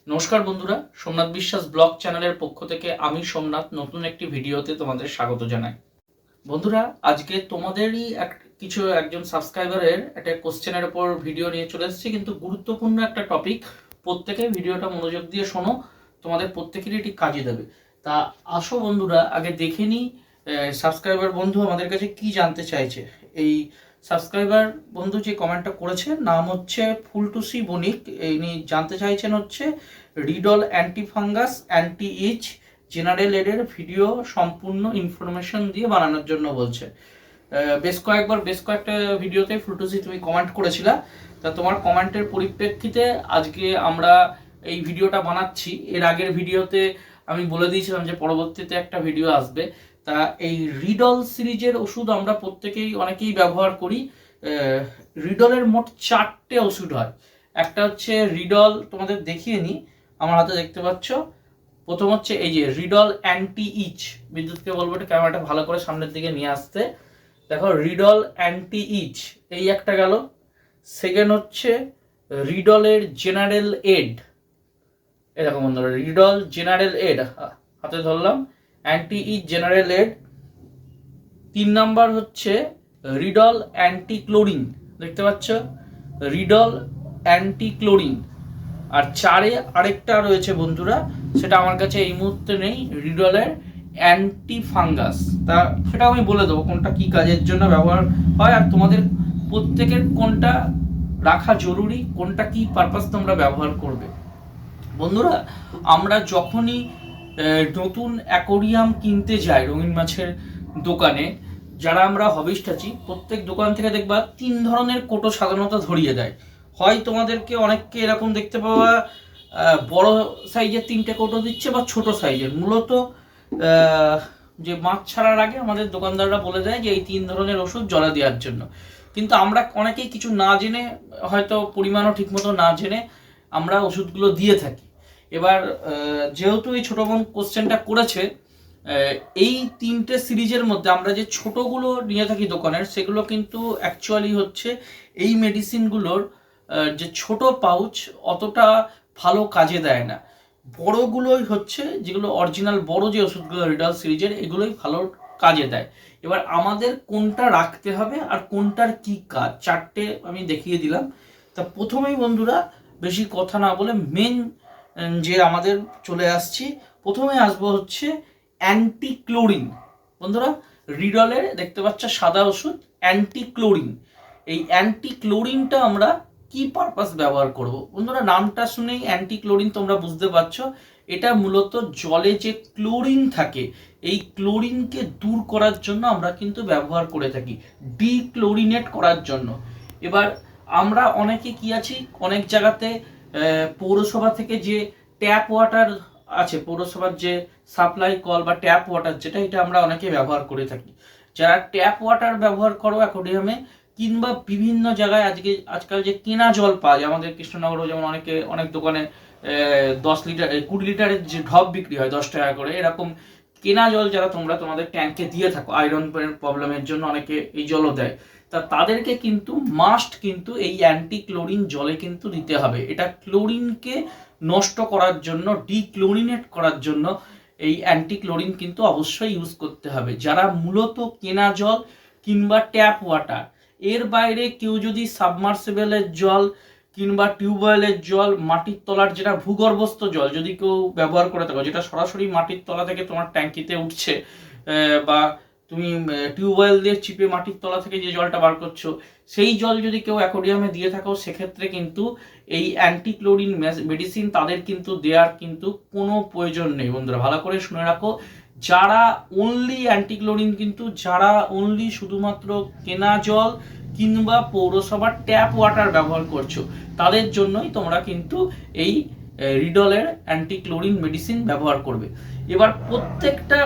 নমস্কার বন্ধুরা, সোমনাথ বিশ্বাস ব্লগ চ্যানেলের পক্ষ থেকে আমি সোমনাথ নতুন একটি ভিডিওতে তোমাদের স্বাগত জানাই। বন্ধুরা, আজকে তোমাদেরই একজন সাবস্ক্রাইবারের একটা কোশ্চেনের উপর ভিডিও নিয়ে চলে এসেছি, কিন্তু গুরুত্বপূর্ণ একটা টপিক। প্রত্যেকে ভিডিওটা মনোযোগ দিয়ে শোনো, তোমাদের প্রত্যেকেরই এটি কাজে দেবে। তা আসো বন্ধুরা, আগে দেখে নিই সাবস্ক্রাইবার বন্ধু আমাদের কাছে কি জানতে চাইছে। এই সাবস্ক্রাইবার বন্ধু যে কমেন্টটা করেছে, নাম হচ্ছে ফুলটুসি বণিক। ইনি জানতে চাইছেন হচ্ছে riddle anti fungus anti itch general এডের ভিডিও সম্পূর্ণ ইনফরমেশন দিয়ে বানানোর জন্য বলছে। বেশ কয়েকটা ভিডিওতে ফুলটুসি তুমি কমেন্ট করেছিলা। তা তোমার কমেন্টের পরিপ্রেক্ষিতে আজকে আমরা এই ভিডিওটা বানাচ্ছি। এর আগের ভিডিওতে আমি বলে দিয়েছিলাম যে পরবর্তীতে একটা ভিডিও আসবে। তা এই রিডল সিরিজের ওষুধ আমরা অনেকেই ব্যবহার করি। রিডলের মোট 4টে ওষুধ হয়। একটা হচ্ছে রিডল, তোমাদের দেখিয়ে নিই, আমার হাতে দেখতে পাচ্ছ। প্রথম হচ্ছে এই যে রিডল অ্যান্টি ইচ। বিদ্যুৎকে বলবো এটা ক্যামেরাটা ভালো করে সামনের দিকে নিয়ে আসতে। দেখো, রিডল অ্যান্টি ইচ এই একটা গেল। সেকেন্ড হচ্ছে রিডলের জেনারেল এড। এরকম বন্ধুরা, রিডল জেনারেল এড হাতে ধরলাম, anti itch general aid. 3 number হচ্ছে রিডল অ্যান্টি ক্লোরিন, দেখতে পাচ্ছ, রিডল অ্যান্টি ক্লোরিন। আর 4 আরেকটা রয়েছে বন্ধুরা, সেটা আমার কাছে এই মুহূর্তে নেই, রিডলের অ্যান্টি ফাঙ্গাস। তা সেটা আমি বলে দেবো কোনটা কি কাজের জন্য ব্যবহার হয়, আর তোমাদের প্রত্যেকের কোনটা রাখা জরুরি, কোনটা কি পারপাস তোমরা ব্যবহার করবে। বন্ধুরা, আমরা যখনই নতুন অ্যাকোরিয়াম কিনতে যাই রঙিন মাছের দোকানে, যারা আমরা হবিস্ট আছি, প্রত্যেক দোকান থেকে দেখবা 3 ধরনের কোটো সাধারণত ধরিয়ে দেয়। হয় তোমাদেরকে অনেককে এরকম দেখতে পাওয়া বড় সাইজের 3টে কোটো দিচ্ছে, বা ছোট সাইজের। মূলত যে মাছ ছাড়ার আগে আমাদের দোকানদাররা বলে দেয় যে এই 3 ধরনের ওষুধ জলে দেওয়ার জন্য। কিন্তু আমরা অনেকেই কিছু না জেনে, হয়তো পরিমাণও ঠিকমতো না জেনে আমরা ওষুধগুলো দিয়ে থাকি। এবার যেহেতু এই ছোট বোন কোশ্চেনটা করেছে, এই 3টে সিরিজের মধ্যে আমরা যে ছোটগুলো নিয়ে থাকি দোকানের, সেগুলো কিন্তু অ্যাকচুয়ালি হচ্ছে এই মেডিসিনগুলোর যে ছোট পাউচ অতটা ভালো কাজে দেয় না। বড়গুলোই হচ্ছে যেগুলো অরিজিনাল বড় যে ওষুধগুলো রিডল সিরিজের, এগুলোই ভালো কাজে দেয়। এবার আমাদের কোনটা রাখতে হবে আর কোনটার কি কাজ, 4টে আমি দেখিয়ে দিলাম। তা প্রথমেই বন্ধুরা, বেশি কথা না বলে মেন যে আমাদের চলে আসছি, প্রথমে আসবো হচ্ছে অ্যান্টি ক্লোরিন। বন্ধুরা, রিডলের দেখতে পাচ্ছ সাদা ওষুধ অ্যান্টি ক্লোরিন। এই অ্যান্টি ক্লোরিনটা আমরা কি পারপাস ব্যবহার করব? বন্ধুরা, নামটা শুনেই অ্যান্টি ক্লোরিন তোমরা বুঝতে পারছো। এটা মূলত জলে যে ক্লোরিন থাকে, এই ক্লোরিনকে দূর করার জন্য আমরা কিন্তু ব্যবহার করে থাকি, ডিক্লোরিনেট করার জন্য। এবার আমরা অনেকে কি আছি, অনেক জায়গাতে পৌরসভা থেকে যে ট্যাপ ওয়াটার আছে, পৌরসভার যে সাপ্লাই কল বা ট্যাপ ওয়াটার যেটা, এটা আমরা অনেকে ব্যবহার করে থাকি। যারা ট্যাপ ওয়াটার ব্যবহার করো অ্যাকোয়ারিয়ামে, কিংবা বিভিন্ন জায়গায় আজকাল যে কেনা জল পাওয়া যায়, আমাদের কৃষ্ণনগরও যেমন অনেক দোকানে 10 লিটার 20 লিটারের যে ঢপ বিক্রি হয় 10 টাকা করে, এরকম কেনা জল যারা তোমরা তোমাদের ট্যাঙ্কে দিয়ে থাকো, আয়রন প্রবলেমের জন্য অনেকে এই জলও দেয়। তা তাদেরকে কিন্তু মাস্ট কিন্তু এই অ্যান্টি ক্লোরিন জলে কিন্তু দিতে হবে। এটা ক্লোরিনকে নষ্ট করার জন্য, ডিক্লোরিনেট করার জন্য এই অ্যান্টি ক্লোরিন কিন্তু অবশ্যই ইউজ করতে হবে। যারা মূলত কেনা জল কিংবা ট্যাপ ওয়াটার, এর বাইরে কেউ যদি সাবমার্সিবলের জল কিংবা টিউবওয়েলের জল, মাটির তলার যেটা ভূগর্ভস্থ জল যদি কেউ ব্যবহার করে থাকো, যেটা সরাসরি মাটির তলা থেকে তোমার ট্যাঙ্কিতে উঠছে, বা তুমি টিউবওয়েল দিয়ে চিপে মাটির তলা থেকে যে জলটা বার করছো, সেই জল যদি কেউ অ্যাকোয়ারিয়ামে দিয়ে থাকো, সেক্ষেত্রে কিন্তু এই অ্যান্টি ক্লোরিন মেডিসিন তাদের কিন্তু দেওয়ার কিন্তু কোনো প্রয়োজন নেই। বন্ধুরা, ভালো করে শুনে রাখো, যারা অনলি অ্যান্টি ক্লোরিন, কিন্তু যারা অনলি শুধুমাত্র কেনা জল কিংবা পৌরসভার ট্যাপ ওয়াটার ব্যবহার করছো, তাদের জন্যই তোমরা কিন্তু এই রিডলের অ্যান্টি ক্লোরিন মেডিসিন ব্যবহার করবে। এবার প্রত্যেকটা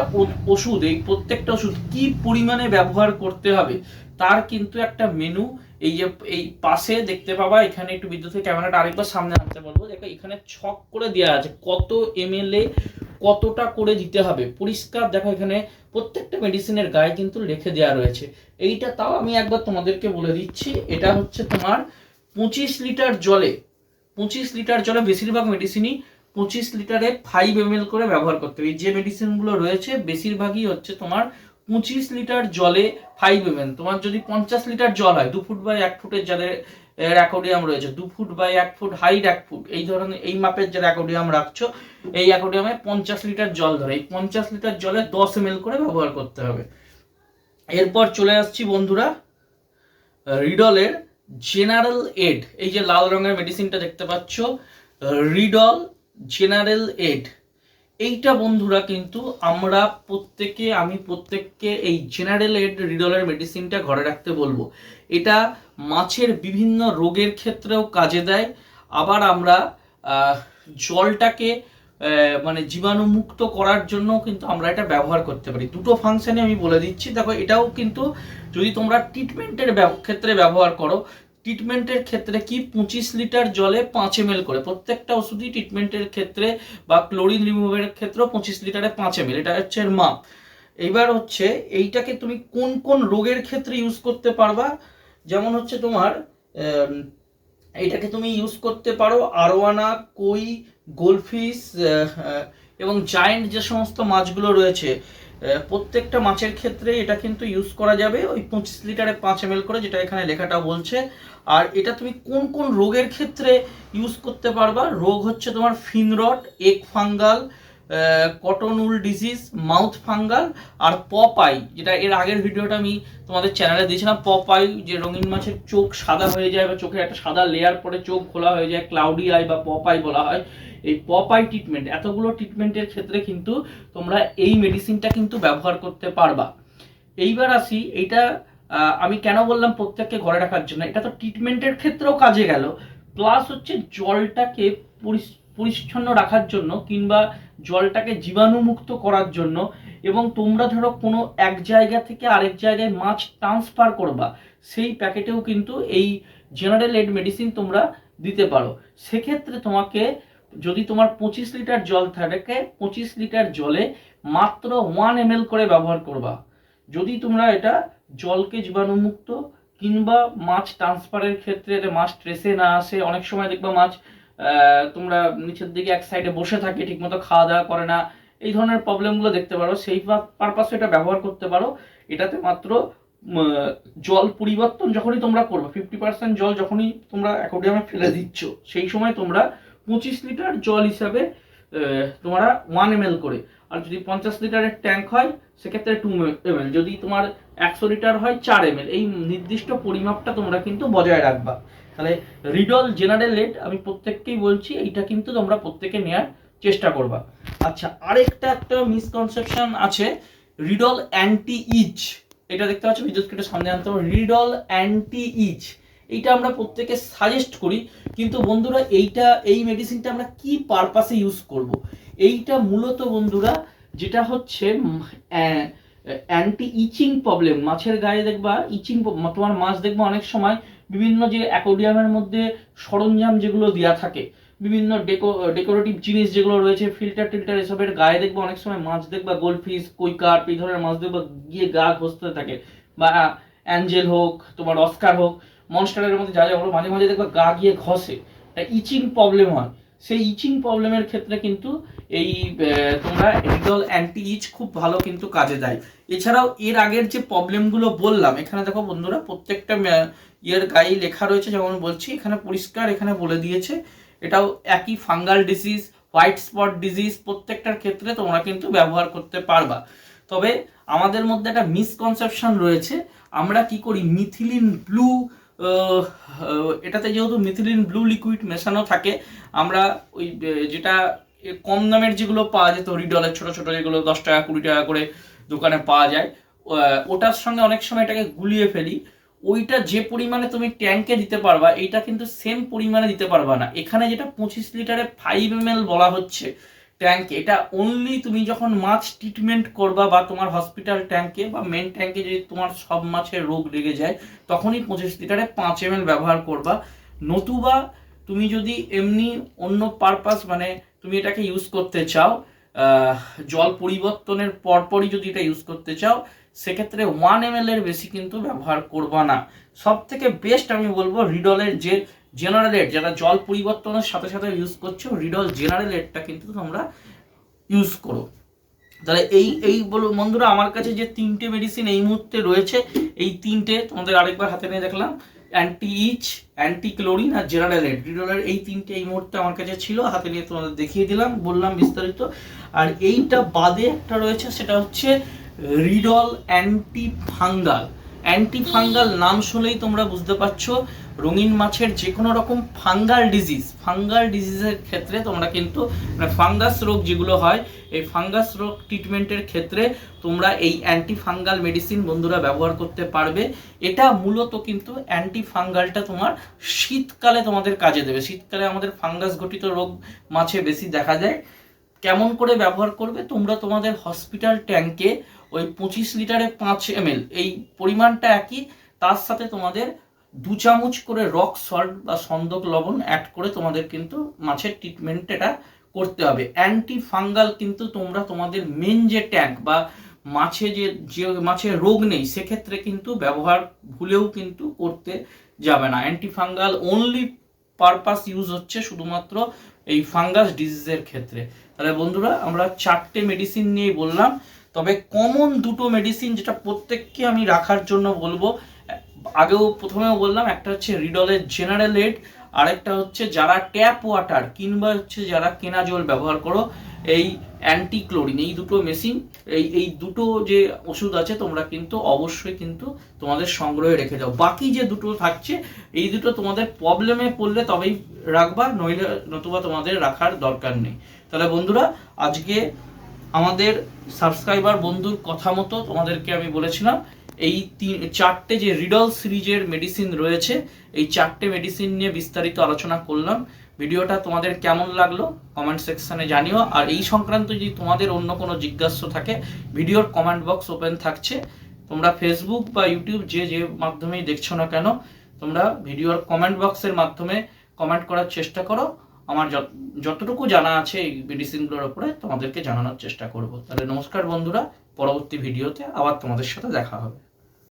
ওষুধ কি পরিমাণে ব্যবহার করতে হবে তার কিন্তু একটা মেনু এই যে এই পাশে দেখতে পাবা। এখানে একটু বিদ্যুতের ক্যামেরাটা আরেকবার সামনে আনতে বলবো। দেখো, এখানে ছক করে দেওয়া আছে কত ml কতটা করে দিতে হবে, পরিষ্কার দেখো, এখানে প্রত্যেকটা মেডিসিনের গায়ে কিন্তু লিখে দেওয়া রয়েছে। এইটা তাও আমি একবার তোমাদেরকে বলে দিচ্ছি। এটা হচ্ছে তোমার 25 লিটার জলে বেশিরভাগ মেডিসিনই 25 লিটারে 5 ml করে ব্যবহার করতে হবে। এই যে মেডিসিনগুলো রয়েছে বেশিরভাগই হচ্ছে তোমার 25 লিটার জলে 5 ml। তোমার যদি 50 লিটার জল হয়, 2 ফুট বাই 1 ফুটের যাদের অ্যাকোয়ারিয়াম রয়েছে, 2 foot by 1 foot, height 1 foot, এই ধরনের এই মাপের যারা অ্যাকোয়ারিয়াম রাখছো, এই অ্যাকোয়ারিয়ামে 50 লিটার জল ধরে, এই 50 লিটার জলে 10 ml করে ব্যবহার করতে হবে। এরপর চলে আসছি বন্ধুরা রিডলের জেনারেল এড। এই যে লাল রঙের মেডিসিনটা দেখতে পাচ্ছ, রিডল জেনারেল এড, এইটা বন্ধুরা কিন্তু আমি প্রত্যেককে এই জেনারেল এড রিডলের মেডিসিনটা ঘরে রাখতে বলবো। এটা মাছের বিভিন্ন রোগের ক্ষেত্রেও কাজে দেয়। আবার আমরা জলটাকে মানে জীবাণুমুক্ত করার জন্য কিন্তু আমরা এটা ব্যবহার করতে পারি। দুটো ফাংশনে আমি বলে দিচ্ছি। দেখো, এটাও কিন্তু যদি তোমরা ট্রিটমেন্টের ক্ষেত্রে ব্যবহার করো, ট্রিটমেন্টের ক্ষেত্রে কি 25 লিটার জলে 5 ml করে, প্রত্যেকটা ওষুধই ট্রিটমেন্টের ক্ষেত্রে বা ক্লোরিন রিমুভের ক্ষেত্রেও 25 লিটারে 5 ml, এটা হচ্ছে এর মাপ। এইবার হচ্ছে এইটাকে তুমি কোন কোন রোগের ক্ষেত্রে ইউজ করতে পারবা, যেমন হচ্ছে তোমার এইটাকে তুমি ইউজ করতে পারো আরোয়ানা, কই, গোলফিশ এবং জায়েন্ট যে সমস্ত মাছগুলো রয়েছে, প্রত্যেকটা মাছের ক্ষেত্রে এটা কিন্তু ইউজ করা যাবে ওই 25 লিটারে 5 ml করে, যেটা এখানে লেখাটা বলছে। আর এটা তুমি কোন কোন রোগের ক্ষেত্রে ইউজ করতে পারবা, রোগ হচ্ছে তোমার ফিনরট, এগ ফাঙ্গাল, কটন উল ডিজিজ, মাউথ ফাঙ্গাল, আর পপাই, যেটা এর আগের ভিডিওটা আমি তোমাদের চ্যানেলে দিয়েছিলাম। পপাই, যে রঙিন মাছের চোখ সাদা হয়ে যায় বা চোখের একটা সাদা লেয়ার পরে চোখ খোলা হয়ে যায়, ক্লাউডি আই বা পপাই বলা হয়। এই পপাই ট্রিটমেন্ট, এতগুলো ট্রিটমেন্টের ক্ষেত্রে কিন্তু তোমরা এই মেডিসিনটা কিন্তু ব্যবহার করতে পারবা। এইবার আসি, এইটা আমি কেন বললাম প্রত্যেককে ঘরে রাখার জন্য, এটা তো ট্রিটমেন্টের ক্ষেত্রেও কাজে গেল, প্লাস হচ্ছে জলটাকে পরিচ্ছন্ন রাখার জন্য কিংবা জলটাকে জীবাণুমুক্ত করার জন্য। এবং তোমরা ধরো কোনো এক জায়গা থেকে আরেক জায়গায় মাছ ট্রান্সফার করবা, সেই প্যাকেটেও কিন্তু এই জেনারেল এড মেডিসিন তোমরা দিতে পারো। সেক্ষেত্রে তোমাকে যদি তোমার 25 লিটার জল থাকে, 25 লিটার জলে মাত্র 1 ml করে ব্যবহার করবা। যদি তোমরা এটা জলকে জীবাণুমুক্ত কিংবা মাছ ট্রান্সফারের ক্ষেত্রে মাছ ট্রেসে না আসে, অনেক সময় দেখবা মাছ তোমরা নিচের দিকে এক সাইডে বসে থাকে, ঠিকমতো খাওয়া দাওয়া করে না, এই ধরনের প্রবলেমগুলো দেখতে পারো, সেই পারপাসে এটা ব্যবহার করতে পারো। এটাতে মাত্র জল পরিবর্তন যখনই তোমরা করবে, 50% জল যখনই তোমরা অ্যাকোয়ারিয়ামে ফেলে দিচ্ছ, সেই সময় তোমরা 25 লিটার জল হিসাবে তোমরা 1 ml করে, আর যদি 50 লিটারের ট্যাঙ্ক হয় সেক্ষেত্রে 2 ml, যদি তোমার 100 লিটার হয় 4 ml, এই নির্দিষ্ট পরিমাপটা তোমরা কিন্তু বজায় রাখবা। তাহলে রিডল জেনারেল এড আমি প্রত্যেককেই বলছি, এইটা কিন্তু তোমরা প্রত্যেকে নেওয়ার চেষ্টা করবা। আচ্ছা, একটা মিসকনসেপশন আছে, রিডল অ্যান্টি ইচ, এটা দেখতে পাচ্ছ বিদ্যুৎকে সামনে আনতে হবে, রিডল অ্যান্টি ইচ, এইটা আমরা প্রত্যেকে সাজেস্ট করি। কিন্তু বন্ধুরা এই মেডিসিনটা আমরা কি পারপাসে ইউজ করব, এইটা মূলত বন্ধুরা যেটা হচ্ছে অ্যান্টি ইচিং প্রবলেম, মাছের গায়ে দেখবা ইচিং, তোমার মাছ দেখবা অনেক সময় বিভিন্ন যে অ্যাকোয়ারিয়ামের মধ্যে সরঞ্জাম যেগুলো দেওয়া থাকে, বিভিন্ন ডেকোরেটিভ জিনিস যেগুলো রয়েছে, ফিল্টার টিল্টার, এসবের গায়ে দেখবা অনেক সময় মাছ দেখবা গোল্ডফিশ, কই কার্প, এই ধরনের মাছ দেখবা গিয়ে গা ঘষতে থাকে, বা অ্যাঞ্জেল হোক, তোমার অস্কার হোক, মনস্টারের মধ্যে যা যা হলো, মাঝে মাঝে দেখবা গা গিয়ে ঘষে, ইচিং প্রবলেম হয়। সেই ইচিং প্রবলেমের ক্ষেত্রে কিন্তু এই তোমরা রিডল অ্যান্টি ইচ খুব ভালো কিন্তু কাজে দেয়। এছাড়াও এর আগের যে প্রবলেমগুলো বললাম, এখানে দেখো বন্ধুরা প্রত্যেকটা ইয়ের গায়ে লেখা রয়েছে, যেমন বলছি এখানে পরিষ্কার এখানে বলে দিয়েছে, এটাও একই fungal disease, white spot disease, প্রত্যেকটার ক্ষেত্রে তোমরা কিন্তু ব্যবহার করতে পারবা। তবে আমাদের মধ্যে একটা মিসকনসেপশন রয়েছে, আমরা কি করি মিথিলিন ব্লু, এটাতে যেহেতু মিথিলিন ব্লু লিকুইড মেশানো থাকে, আমরা ওই যেটা কম দামের যেগুলো পাওয়া যেত রিডলের ছোট ছোট যেগুলো 10 টাকা 20 টাকা করে দোকানে পাওয়া যায়, ওটার সঙ্গে অনেক সময় এটাকে গুলিয়ে ফেলি। ওইটা যে পরিমাণে তুমি ট্যাঙ্কে দিতে পারবা, এইটা কিন্তু সেম পরিমাণে দিতে পারবা না। এখানে যেটা 25 লিটারে 5 ml বলা হচ্ছে ট্যাঙ্কে, এটা অনলি তুমি যখন মাছ ট্রিটমেন্ট করবা বা তোমার হসপিটাল ট্যাঙ্কে বা মেন ট্যাঙ্কে যদি তোমার সব মাছের রোগ লেগে যায়, তখনই 25 লিটারে 5 ml ব্যবহার করবা। নতুবা তুমি যদি এমনি অন্য পারপাস, মানে তুমি এটাকে ইউজ করতে চাও জল পরিবর্তনের পরপরই যদি এটা ইউজ করতে চাও, সেক্ষেত্রে 1 ml এর বেশি কিন্তু ব্যবহার করবা না। সব থেকে বেস্ট আমি বলবো রিডলের যে জেনারেলেট, যারা জল পরিবর্তনের সাথে সাথে ইউজ করছো, রিডল জেনারেলেটটা কিন্তু তোমরা ইউজ করো। তাহলে এই বলো বন্ধুরা, আমার কাছে যে 3টে মেডিসিন এই মুহূর্তে রয়েছে, এই 3টে তোমাদের আরেকবার হাতে নিয়ে দেখলাম, অ্যান্টি ইচ, অ্যান্টি ক্লোরিন আর জেনারেলেট, রিডলের এই 3টে এই মুহূর্তে আমার কাছে ছিল, হাতে নিয়ে তোমাদের দেখিয়ে দিলাম, বললাম বিস্তারিত। আর এইটা বাদে একটা রয়েছে, সেটা হচ্ছে riddle anti fungal. Anti fungal নাম শুনলেই তোমরা বুঝতে পারছো, রঙিন মাছের যে কোনো রকম ফাঙ্গাল ডিজিজের ক্ষেত্রে তোমরা কিন্তু ফাঙ্গাস রোগ যেগুলো হয়, এই ফাঙ্গাস রোগ ট্রিটমেন্টের ক্ষেত্রে তোমরা এই অ্যান্টি ফাঙ্গাল মেডিসিন বন্ধুরা ব্যবহার করতে পারবে। এটা মূলত কিন্তু অ্যান্টি ফাঙ্গালটা তোমার শীতকালে তোমাদের কাজে দেবে। শীতকালে আমাদের ফাঙ্গাস ঘটিত রোগ মাছে বেশি দেখা যায়। কেমন করে ব্যবহার করবে, তোমরা তোমাদের হসপিটাল ট্যাঙ্কে ওই 25 লিটারে 5 ml এই পরিমাণটা একই, তার সাথে তোমাদের 2 চামচ করে রক সল্ট বা সন্দক লবণ অ্যাড করে তোমাদের কিন্তু মাছের ট্রিটমেন্ট এটা করতে হবে। অ্যান্টি ফাঙ্গাল কিন্তু তোমরা তোমাদের মেন যে ট্যাঙ্ক বা মাছে যে মাছের রোগ নেই সেক্ষেত্রে কিন্তু ব্যবহার ভুলেও কিন্তু করতে যাবে না। Anti fungal only purpose use হচ্ছে শুধুমাত্র এই ফাঙ্গাস ডিজিজের ক্ষেত্রে। তাহলে বন্ধুরা আমরা 4টে মেডিসিন নিয়ে বললাম, তবে কমন 2টো মেডিসিন যেটা প্রত্যেককে আমি রাখার জন্য বলবো, প্রথমেও বললাম, একটা হচ্ছে রিডলের জেনারেলেট, আরেকটা হচ্ছে যারা ট্যাপ ওয়াটার কিংবা হচ্ছে যারা কেনা জল ব্যবহার করো, এই অ্যান্টি ক্লোরিন, এই দুটো মেশিন, এই দুটো যে ওষুধ আছে তোমরা কিন্তু অবশ্যই কিন্তু তোমাদের সংগ্রহে রেখে দাও। বাকি যে দুটো থাকছে এই দুটো তোমাদের প্রবলেমে পড়লে তবেই রাখবা, নইলে নতুবা তোমাদের রাখার দরকার নেই। তাহলে বন্ধুরা আজকে আমাদের সাবস্ক্রাইবার বন্ধুর কথা মতো তোমাদেরকে আমি বলেছিলাম এই 4টে যে রিডল সিরিজের মেডিসিন রয়েছে, এই 4টে মেডিসিন নিয়ে বিস্তারিত আলোচনা করলাম। ভিডিওটা তোমাদের কেমন লাগলো কমেন্ট সেকশনে জানিও। আর এই সংক্রান্ত যদি তোমাদের অন্য কোনো জিজ্ঞাসা থাকে, ভিডিওর কমেন্ট বক্স ওপেন থাকছে, তোমরা ফেসবুক বা ইউটিউব যে মাধ্যমেই দেখছো না কেন, তোমরা ভিডিওর কমেন্ট বক্সের মাধ্যমে কমেন্ট করার চেষ্টা করো। আমার যতটুকু জানা আছে এই মেডিসিনগুলোর উপরে তোমাদেরকে জানানোর চেষ্টা করব। তাহলে নমস্কার বন্ধুরা, পরবর্তী ভিডিওতে আবার তোমাদের সাথে দেখা হবে।